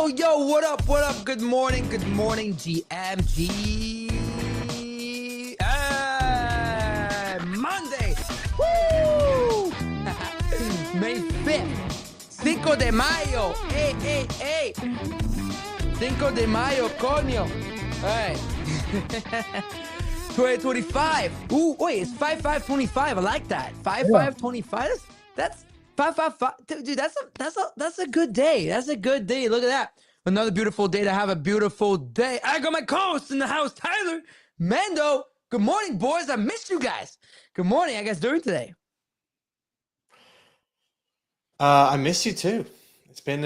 Yo, what up? Good morning, GMG. Monday. Woo! May 5th. Cinco de Mayo. Hey. Cinco de Mayo, coño. All right. 2025. Ooh, wait, it's 5/5/25. I like that. 5/5/25. That's 5/5/5. Dude, that's a good day. That's a good day. Look at that. Another beautiful day to have a beautiful day. I got my co-host in the house, Tyler, Mando. Good morning, boys. I missed you guys. Good morning. How you guys doing today? I miss you too. It's been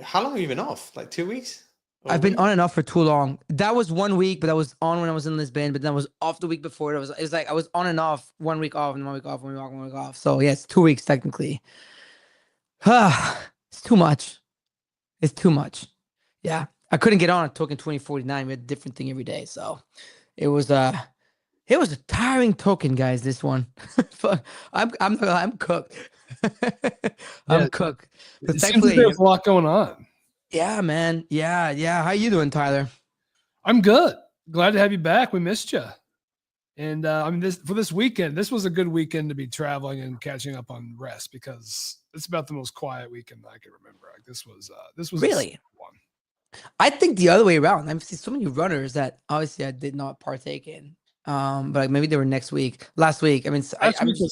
how long have you been off? Like 2 weeks? I've been on and off for too long. That was 1 week, but that was on when I was in Lisbon. But then I was off the week before. It was like I was on and off, 1 week off, and 1 week off, 1 week off, 1 week off. So yeah, it's 2 weeks technically. It's too much. It's too much. Yeah, I couldn't get on a token 2049. We had a different thing every day, so it was a tiring token, guys. This one, I'm cooked. I'm cooked. But thankfully, there's a lot going on. Yeah, man. Yeah. How you doing, Tyler? I'm good. Glad to have you back. We missed you. And I mean, for this weekend, this was a good weekend to be traveling and catching up on rest because it's about the most quiet weekend I can remember. Like this was really one. I think the other way around. I've seen so many runners that obviously I did not partake in. But like maybe they were last week. Last week was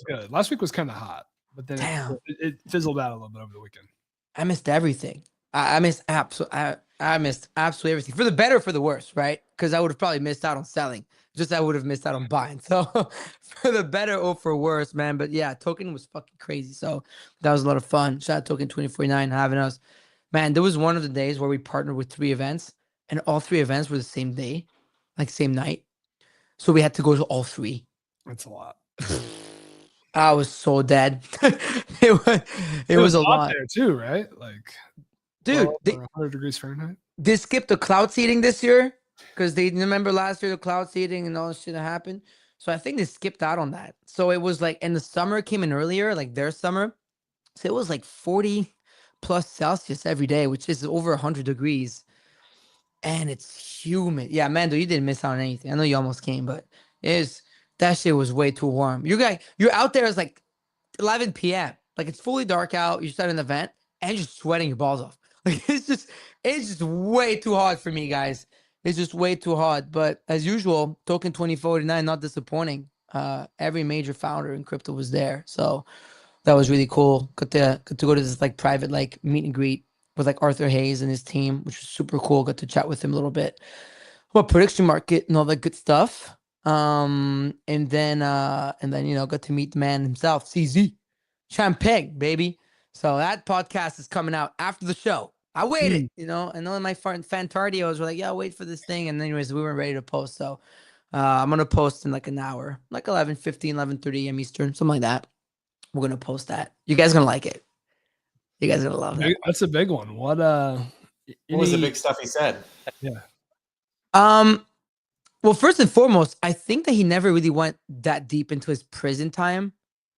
good. Last week was kind of hot, but then it fizzled out a little bit over the weekend. I missed everything. I missed absolutely everything, for the better or for the worse, right? Because I would have probably missed out on selling. Just I would have missed out on buying. So for the better or for worse, man. But yeah, token was fucking crazy. So that was a lot of fun. Shout out Token 2049 having us. Man, there was one of the days where we partnered with 3 events, and all 3 events were the same day, like same night. So we had to go to all 3. That's a lot. I was so dead. it was a lot there too, right? Like, dude, 100 degrees Fahrenheit. They skipped the cloud seeding this year because they remember last year the cloud seeding and all this shit that happened. So I think they skipped out on that. So it was like, and the summer came in earlier, like their summer. So it was like 40 plus Celsius every day, which is over 100 degrees. And it's humid. Yeah, Mando, you didn't miss out on anything. I know you almost came, but that shit was way too warm. You're out there, it's like 11 p.m. Like it's fully dark out. You start an event and you're just sweating your balls off. Like it's just way too hot for me, guys. It's just way too hot. But as usual, Token 2049, not disappointing. Every major founder in crypto was there. So that was really cool. Got to go to this like private like meet and greet with like Arthur Hayes and his team, which was super cool. Got to chat with him a little bit about prediction market and all that good stuff. And then got to meet the man himself, CZ Champagne, baby. So that podcast is coming out after the show. I waited, I know in my Fantardios were like, yeah, wait for this thing. And anyways, we weren't ready to post. So I'm going to post in like an hour, like 11:15, 11:30 a.m. Eastern, something like that. We're going to post that. You guys going to like it. You guys are going to love it. That's a big one. What was the big stuff he said? Yeah. Well, first and foremost, I think that he never really went that deep into his prison time.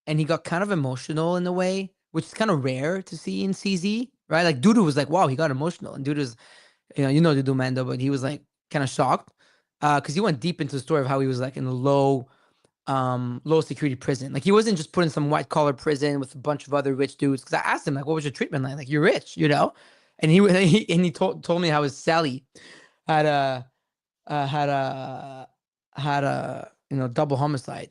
And he got kind of emotional in a way, which is kind of rare to see in CZ, right? Like Dudu was like, wow, he got emotional. And Dudu's, Dudu Mando, but he was like kind of shocked because he went deep into the story of how he was like in a low security prison. Like he wasn't just put in some white collar prison with a bunch of other rich dudes. Because I asked him like, what was your treatment like? Like you're rich, And he told me how his Sally had a double homicide.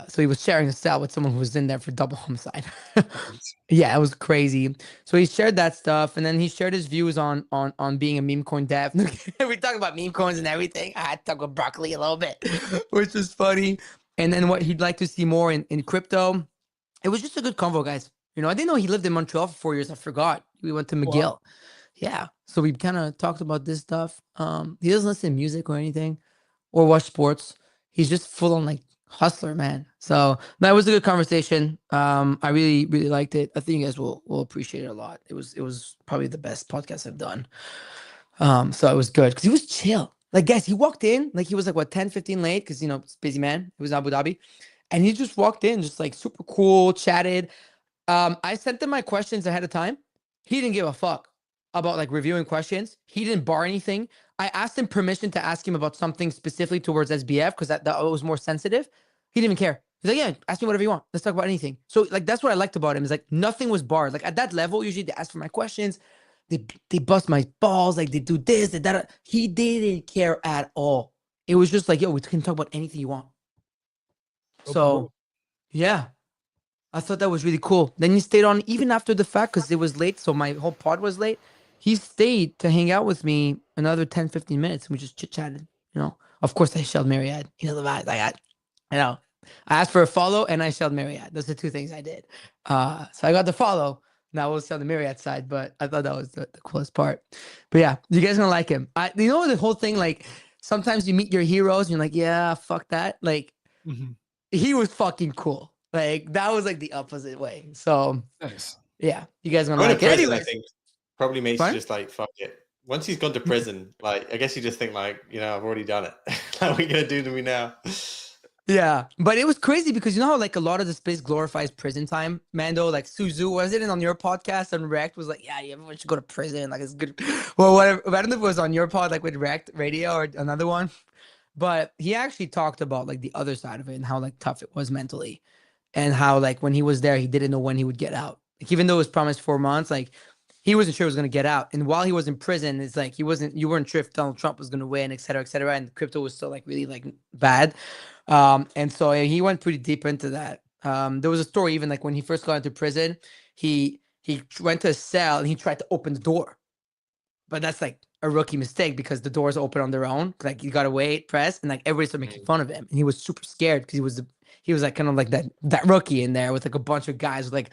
So he was sharing a cell with someone who was in there for double homicide. Yeah, it was crazy. So he shared that stuff, and then he shared his views on being a meme coin dev. We talk about meme coins and everything. I had to talk about broccoli a little bit, which is funny. And then what he'd like to see more in crypto. It was just a good convo, guys. I didn't know he lived in Montreal for 4 years. I forgot. We went to McGill. Wow. Yeah. So we kind of talked about this stuff. He doesn't listen to music or anything or watch sports. He's just full on like hustler, man. So that was a good conversation. I really, really liked it. I think you guys will appreciate it a lot. It was probably the best podcast I've done. So it was good because he was chill. Like, guys, he walked in like he was like what 10, 15 late because it's busy man. It was Abu Dhabi, and he just walked in just like super cool, chatted. I sent him my questions ahead of time. He didn't give a fuck. about like reviewing questions. He didn't bar anything. I asked him permission to ask him about something specifically towards SBF because that was more sensitive. He didn't even care. He's like, yeah, ask me whatever you want. Let's talk about anything. So like that's what I liked about him is like nothing was barred. Like at that level, usually they ask for my questions. They bust my balls. Like they do this, they that. He didn't care at all. It was just like, yo, we can talk about anything you want. So yeah. I thought that was really cool. Then he stayed on even after the fact because it was late. So my whole pod was late. He stayed to hang out with me another 10, 15 minutes. And we just chit-chatted, you know. Of course, I shelled Marriott. You know, the vibes I got. You know, I asked for a follow and I shelled Marriott. Those are two things I did. So I got the follow. Now we'll sell the Marriott side, but I thought that was the coolest part. But yeah, you guys gonna like him. You know the whole thing, like sometimes you meet your heroes and you're like, yeah, fuck that. Like he was fucking cool. Like that was like the opposite way. So nice. Yeah, you guys gonna Going like to it. prison, Anyways, I think, probably makes Fine? you just like fuck it. Once he's gone to prison, like I guess you just think like, you know, I've already done it. Like, what are you gonna do to me now? Yeah, but it was crazy because you know how like a lot of the space glorifies prison time, Mando. Like Suzu, was it on your podcast and Rect was like, yeah, everyone should go to prison. Like it's good. Well, whatever. I don't know if it was on your pod, like with Rect Radio or another one, but he actually talked about like the other side of it and how like tough it was mentally, and how like when he was there, he didn't know when he would get out. Like even though it was promised 4 months, like he wasn't sure he was gonna get out. And while he was in prison, it's like you weren't sure if Donald Trump was gonna win, et cetera, et cetera. And crypto was still like really like bad. And so he went pretty deep into that. There was a story even like when he first got into prison, he went to a cell and he tried to open the door, but that's like a rookie mistake because the doors open on their own. Like you gotta wait, press, and like everybody started making fun of him, and he was super scared because he was like kind of like that rookie in there with like a bunch of guys who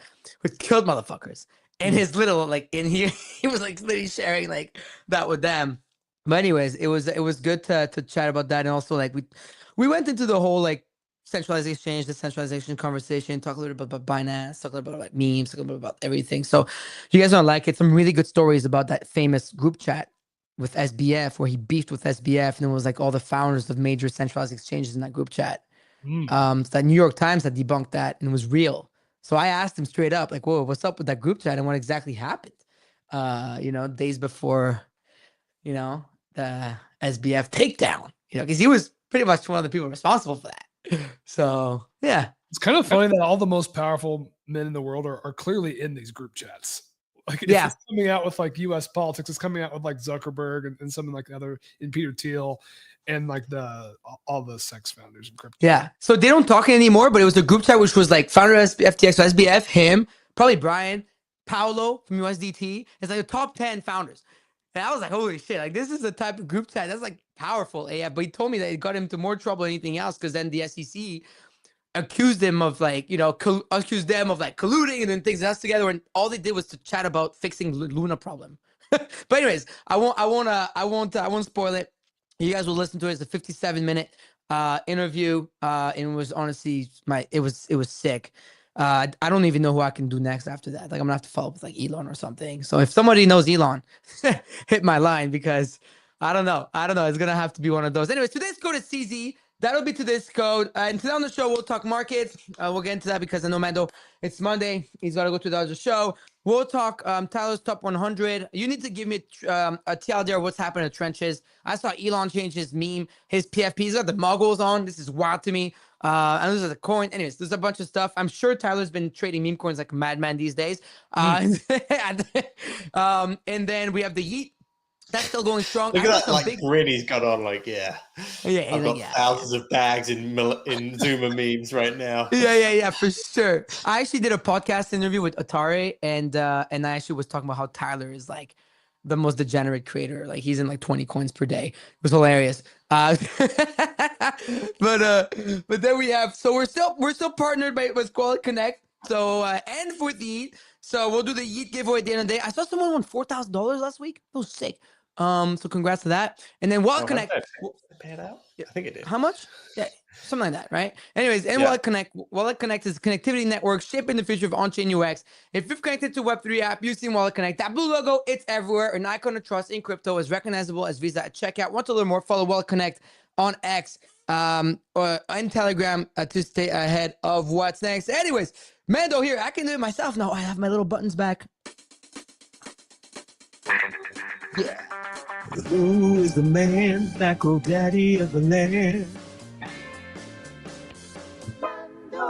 killed motherfuckers, and his little like in here he was like literally sharing like that with them. But anyways, it was good to chat about that, and also like we went into the whole like centralized exchange, decentralization conversation, talk a little bit about Binance, talk a little bit about memes, talk a little bit about everything. So if you guys don't like it, some really good stories about that famous group chat with SBF where he beefed with SBF and it was like all the founders of major centralized exchanges in that group chat. So that New York Times had debunked that and it was real. So I asked him straight up, like, whoa, what's up with that group chat and what exactly happened? Days before, the SBF takedown, because he was pretty much one of the people responsible for that. So yeah, it's kind of funny that all the most powerful men in the world are clearly in these group chats. Like it's coming out with like U.S. politics, it's coming out with like Zuckerberg and something like the other and Peter Thiel and like all the sex founders in crypto. Yeah, so they don't talk anymore, but it was a group chat which was like founder of FTX, so SBF, him, probably Brian, Paolo from USDT. It's like the top 10 founders. And I was like, holy shit, like this is the type of group chat that's like powerful. Yeah, but he told me that it got him into more trouble than anything else because then the SEC accused him of like, accused them of like colluding and then things else together. And all they did was to chat about fixing Luna problem. But anyways, I won't spoil it. You guys will listen to it. It's a 57-minute interview. And it was honestly it was sick. I don't even know who I can do next after that. Like I'm gonna have to follow up with like Elon or something. So if somebody knows Elon, hit my line because I don't know. It's gonna have to be one of those. Anyways, today's code is CZ. That'll be to this code. And today on the show, we'll talk markets. We'll get into that because I know Mando, it's Monday. He's got to go to the other show. We'll talk Tyler's top 100. You need to give me a TLDR what's happening in the trenches. I saw Elon change his meme, his PFP. He's got the muggles on. This is wild to me. And this is a coin. Anyways, there's a bunch of stuff. I'm sure Tyler's been trading meme coins like a madman these days. And then we have the Yeet. That's still going strong. Look at that like grin he's got on. Like, I've got thousands of bags in Zuma memes right now. Yeah, for sure. I actually did a podcast interview with Atari, and I actually was talking about how Tyler is like the most degenerate creator. Like he's in like 20 coins per day. It was hilarious. But then we have we're still partnered with Quality Connect. So and with Yeet. So we'll do the Yeet giveaway at the end of the day. I saw someone won $4,000 last week. That was sick. So congrats to that. And then Wallet Connect. Pay it out? I think it did. How much? Yeah, something like that, right? Anyways, and Wallet Connect. Wallet Connect is a connectivity network shaping the future of on-chain UX. If you've connected to Web3 app using Wallet Connect, that blue logo, it's everywhere. An icon of trust in crypto is recognizable as Visa at checkout. Want to learn more? Follow Wallet Connect on X or on Telegram to stay ahead of what's next. Anyways, Mando here. I can do it myself now. I have my little buttons back. Yeah. Who is the man, macro daddy of the land?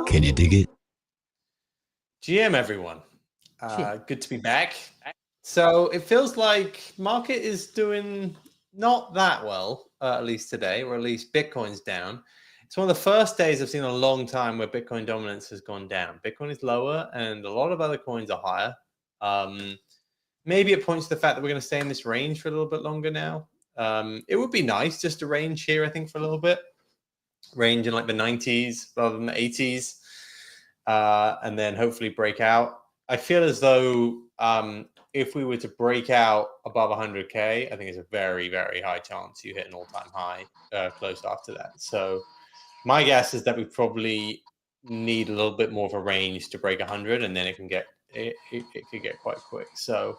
Can you dig it? GM, everyone. Good to be back. So it feels like market is doing not that well, at least today, or at least Bitcoin's down. It's one of the first days I've seen in a long time where Bitcoin dominance has gone down. Bitcoin is lower and a lot of other coins are higher. Maybe it points to the fact that we're going to stay in this range for a little bit longer now. It would be nice just to range here, I think, for a little bit. Range in like the 90s rather than the 80s. And then hopefully break out. I feel as though if we were to break out above 100K, I think it's a very, very high chance you hit an all-time high close after that. So my guess is that we probably need a little bit more of a range to break 100, and then it can get it could get quite quick. So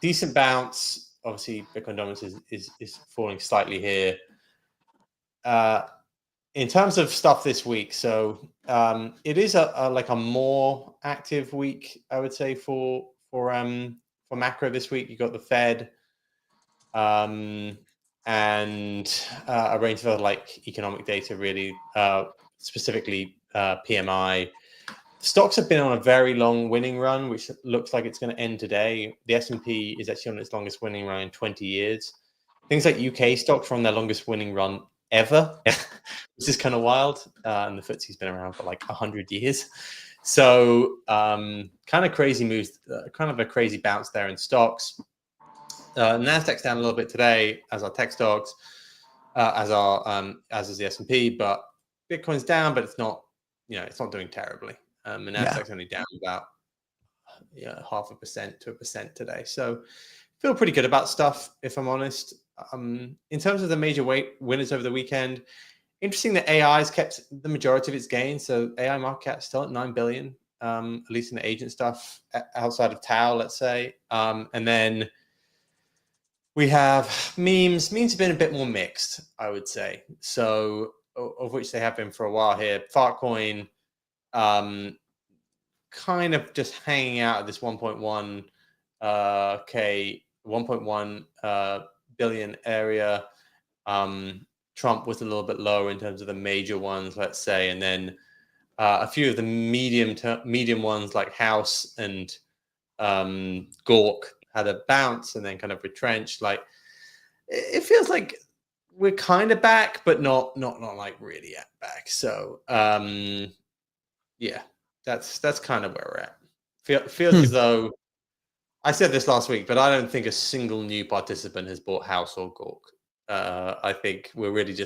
decent bounce. Obviously, Bitcoin dominance is falling slightly here. In terms of stuff this week, so it is a more active week, I would say, for macro this week. You got the Fed and a range of other like economic data, really, specifically PMI. Stocks have been on a very long winning run, which looks like it's going to end today. The S&P is actually on its longest winning run in 20 years. Things like UK stocks are on their longest winning run ever, which is kind of wild. And the FTSE's been around for like 100 years. So kind of crazy moves, kind of a crazy bounce there in stocks. Nasdaq's down a little bit today, as are tech stocks, as is the S&P. But Bitcoin's down, but it's not, it's not doing terribly. And Nasdaq's only down about 0.5% to 1% today. So feel pretty good about stuff, if I'm honest. In terms of the major winners over the weekend, interesting that AI has kept the majority of its gains. So AI market cap still at 9 billion, at least in the agent stuff outside of Tau, let's say. And then we have memes. Memes have been a bit more mixed, I would say. So of which they have been for a while here. Fartcoin, kind of just hanging out at this 1.1 billion area. Trump was a little bit lower in terms of the major ones, let's say, and then a few of the medium ones like House and Gork had a bounce and then kind of retrenched. Like it feels like we're kind of back, but not like really back. So yeah, that's kind of where we're at. Feels as though, I said this last week, but I don't think a single new participant has bought House or Gork. I think we're really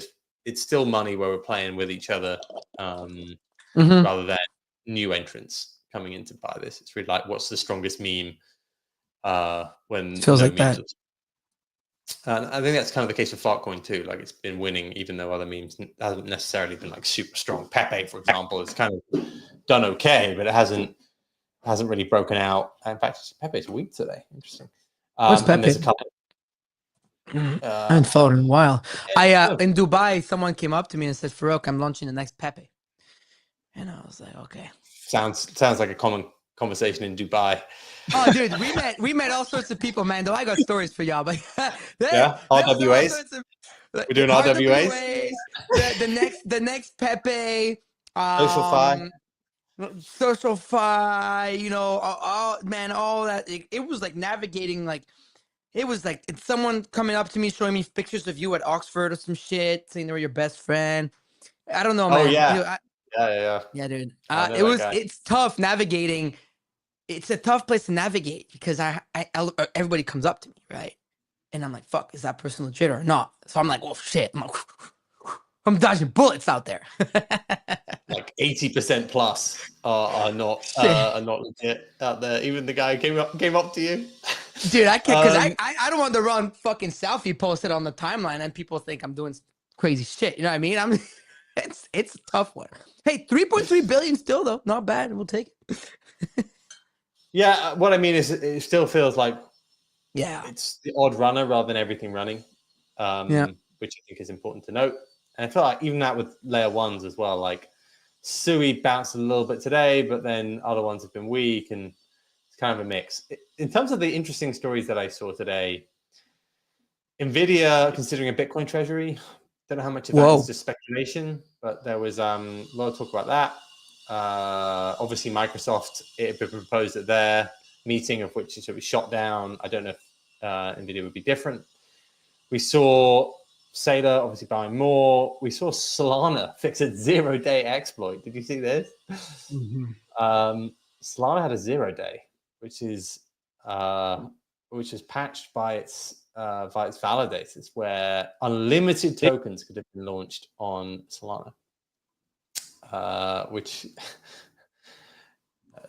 it's still money where we're playing with each other rather than new entrants coming in to buy this. It's really like, what's the strongest meme when it feels like that. And I think that's kind of the case with Fartcoin too. Like it's been winning, even though other memes hasn't necessarily been like super strong. Pepe, for example, has kind of done okay, but it hasn't really broken out. In fact, Pepe's weak today. Interesting. What's Pepe? And there's a couple. I haven't followed in a while. In Dubai, someone came up to me and said, "Farouk, I'm launching the next Pepe," and I was like, "Okay." Sounds like a common conversation in Dubai. Oh, dude, we met all sorts of people, man. Though I got stories for y'all, but RWAs. We're doing RWAs. The next Pepe. Social fi, all that. It was like navigating, like it was like it's someone coming up to me showing me pictures of you at Oxford or some shit, saying they were your best friend. I don't know, man. Oh yeah, yeah, dude. It's tough navigating. It's a tough place to navigate because everybody comes up to me, right? And I'm like, fuck, is that person legit or not? So I'm like, oh shit, I'm dodging bullets out there. Like 80% plus are not legit out there. Even the guy who came up to you, dude. I can't because I don't want the wrong fucking selfie posted on the timeline and people think I'm doing crazy shit. You know what I mean? It's a tough one. Hey, 3.3 billion still though, not bad. We'll take it. Yeah, what I mean is it still feels like it's the odd runner rather than everything running, which I think is important to note. And I feel like even that with layer ones as well, like Sui bounced a little bit today, but then other ones have been weak, and it's kind of a mix. In terms of the interesting stories that I saw today, Nvidia considering a Bitcoin treasury. Don't know how much of that is just speculation, but there was a lot of talk about that. Obviously, Microsoft, it had been proposed at their meeting, of which it was shot down. I don't know if Nvidia would be different. We saw Saylor obviously buying more. We saw Solana fix a 0-day exploit. Did you see this? Mm-hmm. Solana had a 0-day, which is patched by its validators, where unlimited tokens could have been launched on Solana, which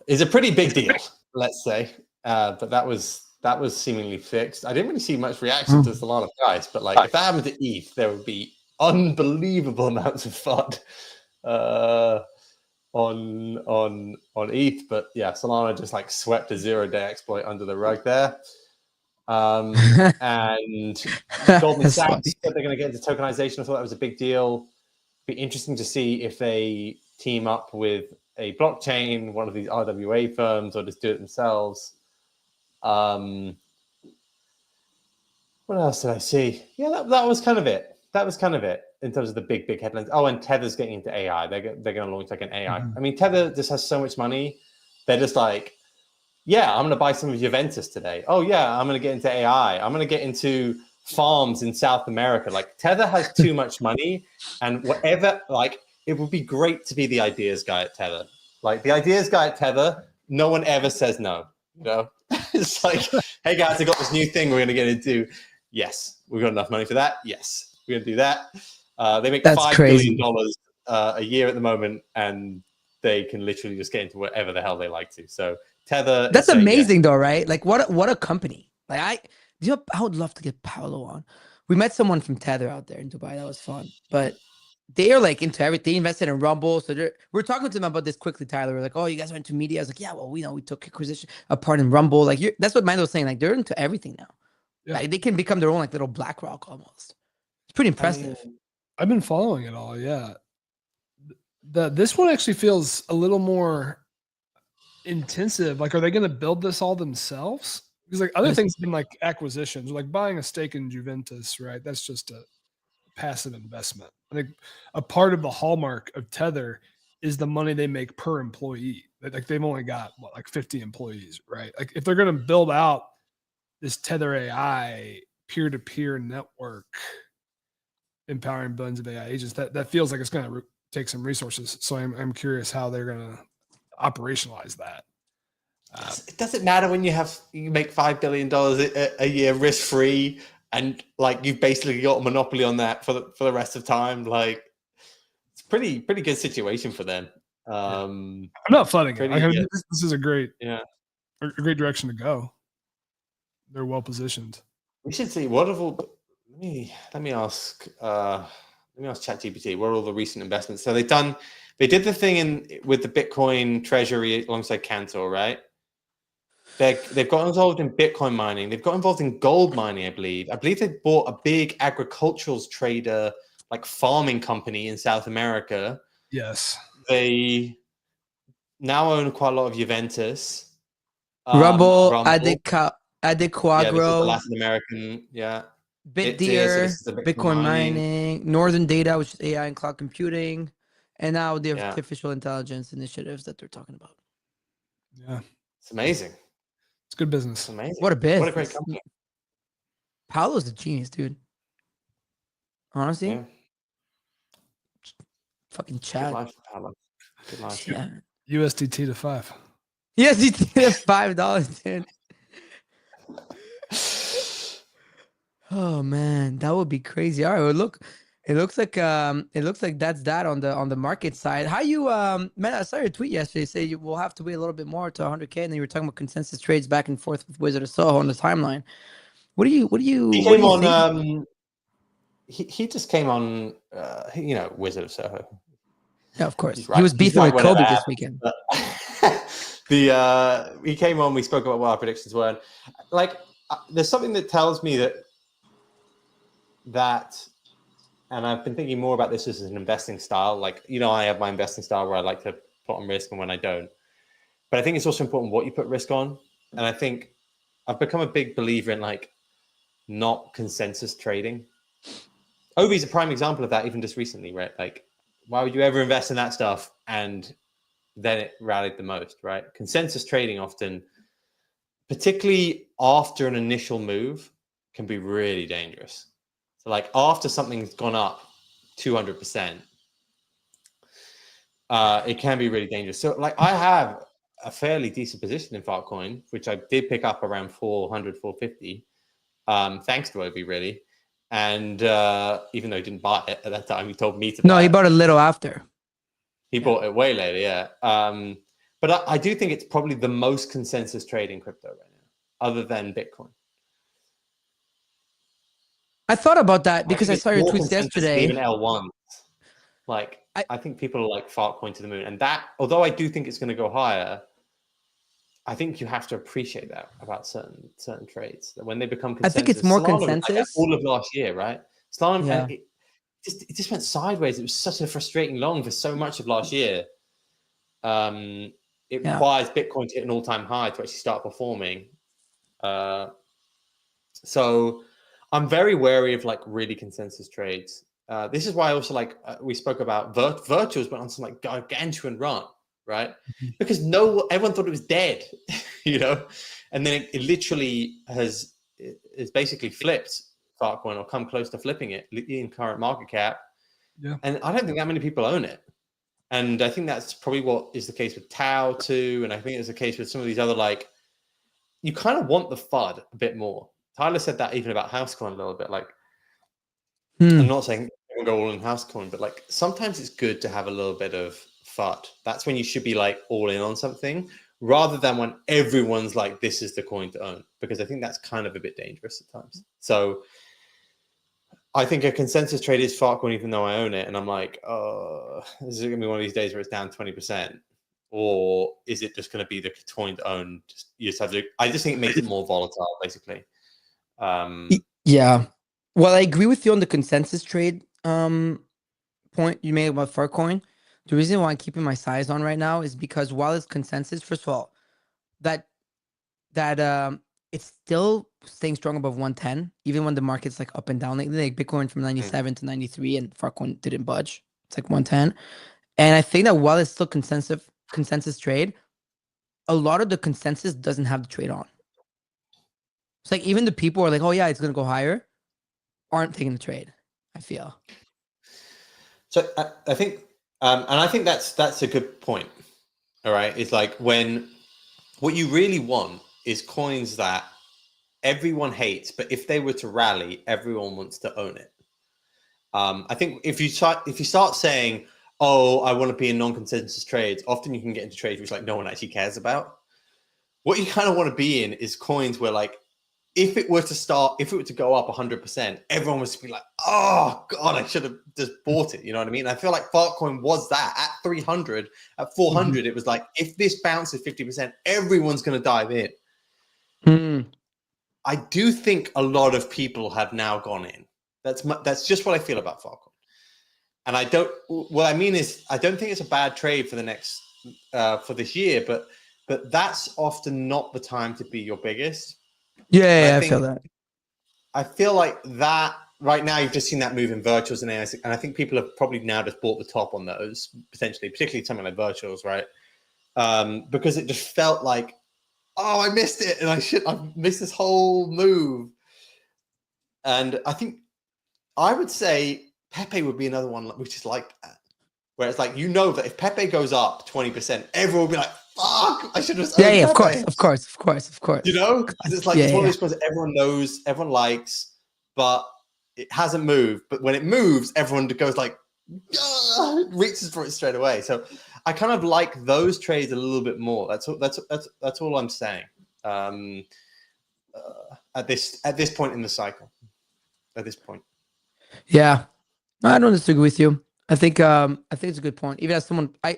is a pretty big deal, let's say. But that was seemingly fixed. I didn't really see much reaction to Solana price, but like if that happened to ETH, there would be unbelievable amounts of FUD on ETH. But yeah, Solana just like swept a 0-day exploit under the rug there. And Goldman Sachs said they're going to get into tokenization. I thought that was a big deal. Be interesting to see if they team up with a blockchain, one of these RWA firms, or just do it themselves. What else did I see? Yeah, that was kind of it. That was kind of it in terms of the big headlines. Oh, and Tether's getting into AI. They're going to launch like an AI. I mean, Tether just has so much money. They're just like, yeah, I'm going to buy some of Juventus today. Oh, yeah, I'm going to get into AI. I'm going to get into farms in South America. Like, Tether has too much money, and whatever, like, it would be great to be the ideas guy at Tether. Like, the ideas guy at Tether, no one ever says no, you know? It's like, hey, guys, I got this new thing we're going to get into. Yes, we've got enough money for that. Yes, we're going to do that. They make $5 billion a year at the moment, and they can literally just get into whatever the hell they like to. So Tether. That's amazing, though, right? Like, what a company. Like, I would love to get Paolo on. We met someone from Tether out there in Dubai. That was fun. But they are like into everything. They invested in Rumble. So we're talking to them about this quickly, Tyler. We're like, oh, you guys are into media. I was like, yeah, well, we took acquisition a part in Rumble. Like, that's what Mando was saying. Like, they're into everything now. Yeah. Like, they can become their own like little BlackRock almost. It's pretty impressive. I've been following it all. Yeah. This one actually feels a little more intensive. Like, are they going to build this all themselves? Because like other things have been like acquisitions, like buying a stake in Juventus, right? That's just a passive investment. I think a part of the hallmark of Tether is the money they make per employee. Like they've only got like 50 employees, right? Like if they're going to build out this Tether AI peer-to-peer network, empowering billions of AI agents, that feels like it's going to take some resources. So I'm curious how they're going to operationalize that. It doesn't matter when you make $5 billion a year risk free, and like you've basically got a monopoly on that for the rest of time. Like it's pretty good situation for them. I'm not flooding it. This is a great direction to go. They're well positioned. We should see what of all. Let me ask ChatGPT. What are all the recent investments? So they did the thing with the Bitcoin treasury alongside Cantor, right? They've got involved in Bitcoin mining. They've got involved in gold mining, I believe. I believe they bought a big agricultural trader, like farming company in South America. Yes. They now own quite a lot of Juventus. Rumble. Adequagro. Yeah, this is the Latin American, BitDeer, Bitcoin mining, Northern Data, which is AI and cloud computing, and now the artificial intelligence initiatives that they're talking about. Yeah. It's amazing. It's good business. It's amazing. What a business. What a great company. Paolo's a genius, dude. Honestly. Yeah. Fucking chat. Good life, Paolo. Good life. Yeah. USDT to 5. USDT to $5, dude. Oh man, that would be crazy. All right, well, look, it looks like that's that on the market side. How you man? I saw your tweet yesterday. Say you will have to wait a little bit more to 100K, and then you were talking about consensus trades back and forth with Wizard of Soho on the timeline. What do you? He came on. He just came on. Wizard of Soho. Yeah, of course. He was beefing with Kobe this weekend. He came on. We spoke about what our predictions were. Like, there's something that tells me that, and I've been thinking more about this as an investing style. Like, I have my investing style where I like to put on risk and when I don't. But I think it's also important what you put risk on. And I think I've become a big believer in like not consensus trading. Obi's a prime example of that, even just recently, right? Like, why would you ever invest in that stuff? And then it rallied the most, right? Consensus trading often, particularly after an initial move, can be really dangerous. So like after something's gone up 200%, it can be really dangerous. So like I have a fairly decent position in Altcoin, which I did pick up around 400, 450, thanks to Obi, really. And even though he didn't buy it at that time, he told me to buy it. No, he bought a little after. He bought it way later, yeah. But I do think it's probably the most consensus trade in crypto right now, other than Bitcoin. I thought about that because I saw your tweets yesterday. Even L1s. Like, I think people are like Altcoin to the moon. And that, although I do think it's going to go higher, I think you have to appreciate that about certain trades. That when they become consensus, I think it's more Solana, consensus. like all of last year, right? Solana, Yeah. It just went sideways. It was such a frustrating long for so much of last year. It requires Bitcoin to hit an all-time high to actually start performing. So I'm very wary of like really consensus trades. This is why I also like we spoke about virtuals went on some like gargantuan run, right? Because everyone thought it was dead, you know, and then it literally has basically flipped Altcoin or come close to flipping it in current market cap. Yeah. And I don't think that many people own it. And I think that's probably what is the case with Tau too. And I think it's the case with some of these other, like, you kind of want the FUD a bit more. Tyler said that even about Housecoin a little bit. Like, I'm not saying everyone go all in Housecoin, but like sometimes it's good to have a little bit of FUD. That's when you should be like all in on something rather than when everyone's like, this is the coin to own, because I think that's kind of a bit dangerous at times. So I think a consensus trade is Altcoin, even though I own it. And I'm like, oh, is it going to be one of these days where it's down 20%? Or is it just going to be the coin to own? You just have to, I just think it makes it more volatile, basically. Yeah. Well, I agree with you on the consensus trade point you made about Altcoin. The reason why I'm keeping my size on right now is because while it's consensus, first of all, that it's still staying strong above 110, even when the market's like up and down. Like Bitcoin from 97 to 93 and Altcoin didn't budge. It's like 110. And I think that while it's still consensus trade, a lot of the consensus doesn't have the trade on. It's like even the people who are like, oh yeah, it's going to go higher, aren't taking the trade, I feel. So I think, and I think that's a good point. All right. It's like when what you really want is coins that everyone hates, but if they were to rally, everyone wants to own it. I think if you start saying, oh, I want to be in non-consensus trades, often you can get into trades which like no one actually cares about. What you kind of want to be in is coins where like, if it were to go up 100%, everyone would be like, oh God, I should have just bought it. You know what I mean? I feel like Altcoin was that at 300, at 400. It was like, if this bounces 50%, everyone's going to dive in. I do think a lot of people have now gone in. That's just what I feel about Altcoin. And what I mean is, I don't think it's a bad trade for the next, for this year, but that's often not the time to be your biggest. Yeah, I feel that. I feel like that right now you've just seen that move in virtuals and AIs, and I think people have probably now just bought the top on those, potentially, particularly something like virtuals, right? Because it just felt like, oh, I missed it, and I've missed this whole move. And I think I would say Pepe would be another one which is like that, where it's like, you know that if Pepe goes up 20%, everyone will be like, fuck, I should have. Yeah, of course. You know, it's like it's one of those ones that everyone knows, everyone likes, but it hasn't moved. But when it moves, everyone goes like, reaches for it straight away. So I kind of like those trades a little bit more. That's all I'm saying. At this point in the cycle, at this point. Yeah, I don't disagree with you. I think it's a good point. Even as someone, I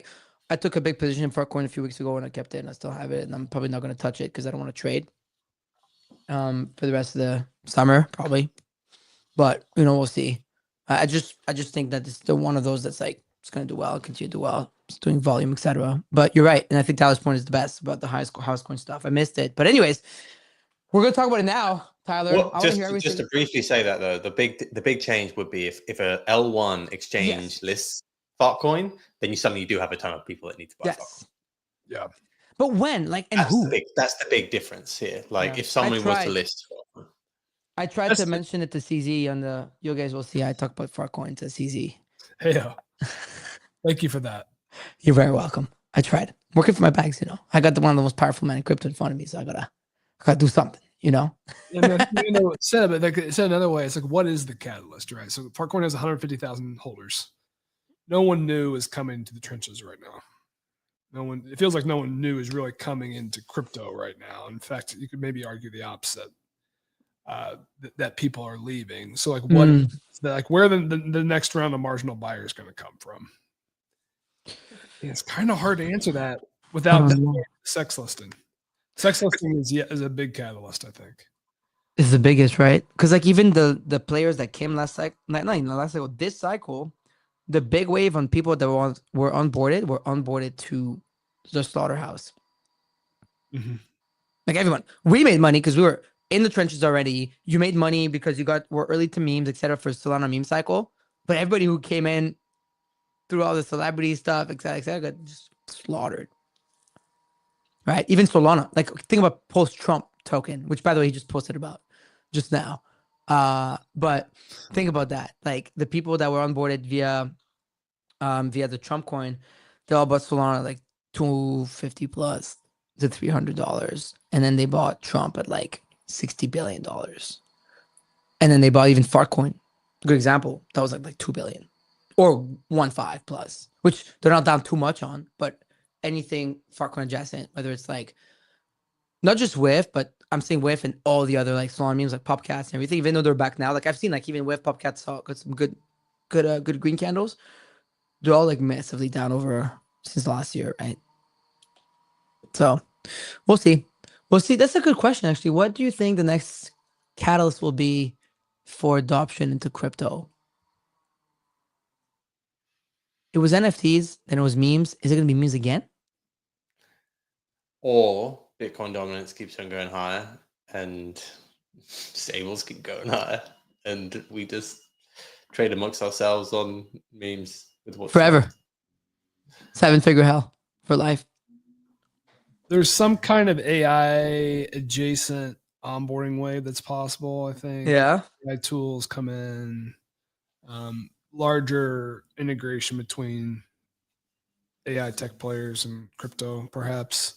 took a big position for Altcoin a few weeks ago and I kept it and I still have it, and I'm probably not going to touch it because I don't want to trade for the rest of the summer probably. But we'll see. I just think that it's still one of those that's like it's going to do well, continue to do well. it's doing volume, etc. But you're right, and I think Tyler's point is the best about the house coin stuff. I missed it, but anyways, we're gonna talk about it now, Tyler. Well, I want to hear everything. just to briefly say that though, the big change would be if a L1 exchange lists Fartcoin, then you suddenly do have a ton of people that need to buy Fartcoin. Yeah. But when, like, and who? That's the big difference here. Like, if someone was to list, I tried to mention it to CZ on the. You guys will see. I talk about Fartcoin to CZ. Hey, thank you for that. You're very welcome. I tried working for my bags. You know, I got one of the most powerful men in crypto in front of me, so I gotta do something. You know. Said another way. It's like, what is the catalyst, right? So Fartcoin has 150,000 holders. No one new is coming to the trenches right now. It feels like no one new is really coming into crypto right now. In fact, you could maybe argue the opposite, that people are leaving. So like, where the next round of marginal buyers going to come from? It's kind of hard to answer that without sex listing. Sex listing is a big catalyst, I think. Is the biggest, right? Because like even the players that came last cycle, this cycle, the big wave on people that were onboarded to the slaughterhouse. Mm-hmm. Like everyone, we made money because we were in the trenches already. You made money because were early to memes, etc. for Solana meme cycle. But everybody who came in through all the celebrity stuff, etc., got just slaughtered. Right? Even Solana. Like think about post-Trump token, which by the way he just posted about just now. But think about that. Like the people that were onboarded via the Trump coin, they all bought Solana like $250 plus to $300, and then they bought Trump at like $60 billion, and then they bought even Fartcoin. Good example. That was like 2 billion or 1.5 plus, which they're not down too much on, but anything Fartcoin adjacent, whether it's like not just WIF, but I'm saying WIF and all the other like Solana memes like Popcats and everything, even though they're back now. Like I've seen like even WIF Popcats saw got some good green candles. They're all like massively down over since last year, right? So we'll see. That's a good question, actually. What do you think the next catalyst will be for adoption into crypto? It was NFTs, then it was memes. Is it going to be memes again? Or Bitcoin dominance keeps on going higher and stables keep going higher, and we just trade amongst ourselves on memes with what's forever. left. 7-figure hell for life. There's some kind of AI adjacent onboarding wave that's possible, I think. Yeah. AI tools come in, larger integration between AI tech players and crypto, perhaps.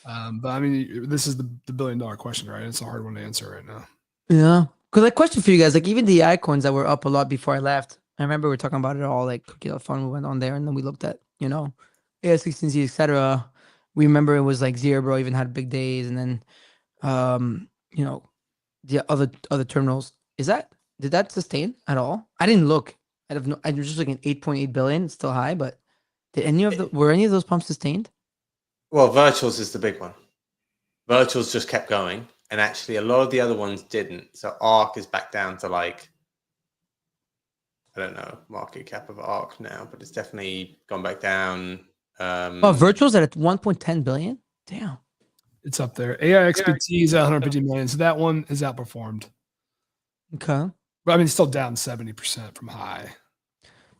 But I mean, this is the $1 billion question, right? It's a hard one to answer right now. Yeah. Because like question for you guys, like even the icons that were up a lot before I left, I remember we were talking about it all, like Cookie Fun, we went on there and then we looked at, AS16Z, etc. We remember it was like Zero even had big days, and then the other terminals. Did that sustain at all? I didn't look. I was just looking at 8.8 billion, it's still high, but were any of those pumps sustained? Well, virtuals is the big one. Virtuals just kept going, and actually a lot of the other ones didn't. So ARK is back down to like, I don't know, market cap of ARK now, but it's definitely gone back down. Virtuals at 1.10 billion? Damn. It's up there. AXBT is at 150 million, so that one is outperformed. Okay. But I mean, it's still down 70% from high.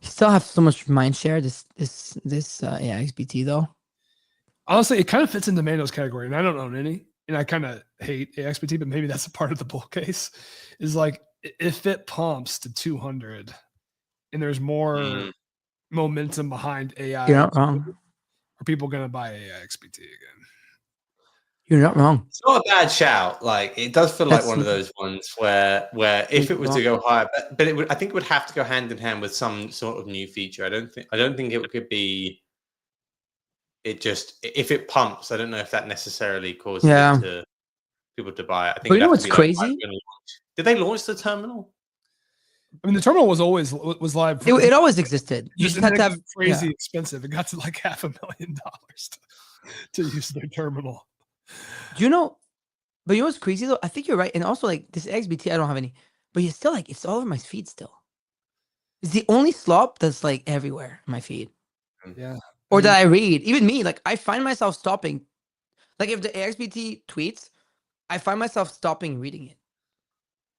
You still have so much mind share, this AXBT though. Honestly, it kind of fits into Mando's category, and I don't own any, and I kind of hate AXBT, but maybe that's a part of the bull case. Is like if it pumps to 200, and there's more momentum behind AI, you're not wrong. Are people going to buy AXBT again? You're not wrong. It's not a bad shout. Like it does feel like one of those ones where if it was to go higher, but I think it would have to go hand in hand with some sort of new feature. I don't think it could be. It just if it pumps, I don't know if that necessarily causes people to buy it. I think. But you know what's crazy? Did they launch the terminal? I mean, the terminal was live. It always existed. You just had to have crazy expensive. It got to like $500,000 to use their terminal. Do you know? But you know what's crazy though? I think you're right. And also like this XBT, I don't have any. But it's still like it's all over my feed still. It's the only slop that's like everywhere in my feed. Yeah. or that I read. Even me, like I find myself stopping. Like if the AXBT tweets, I find myself stopping reading it.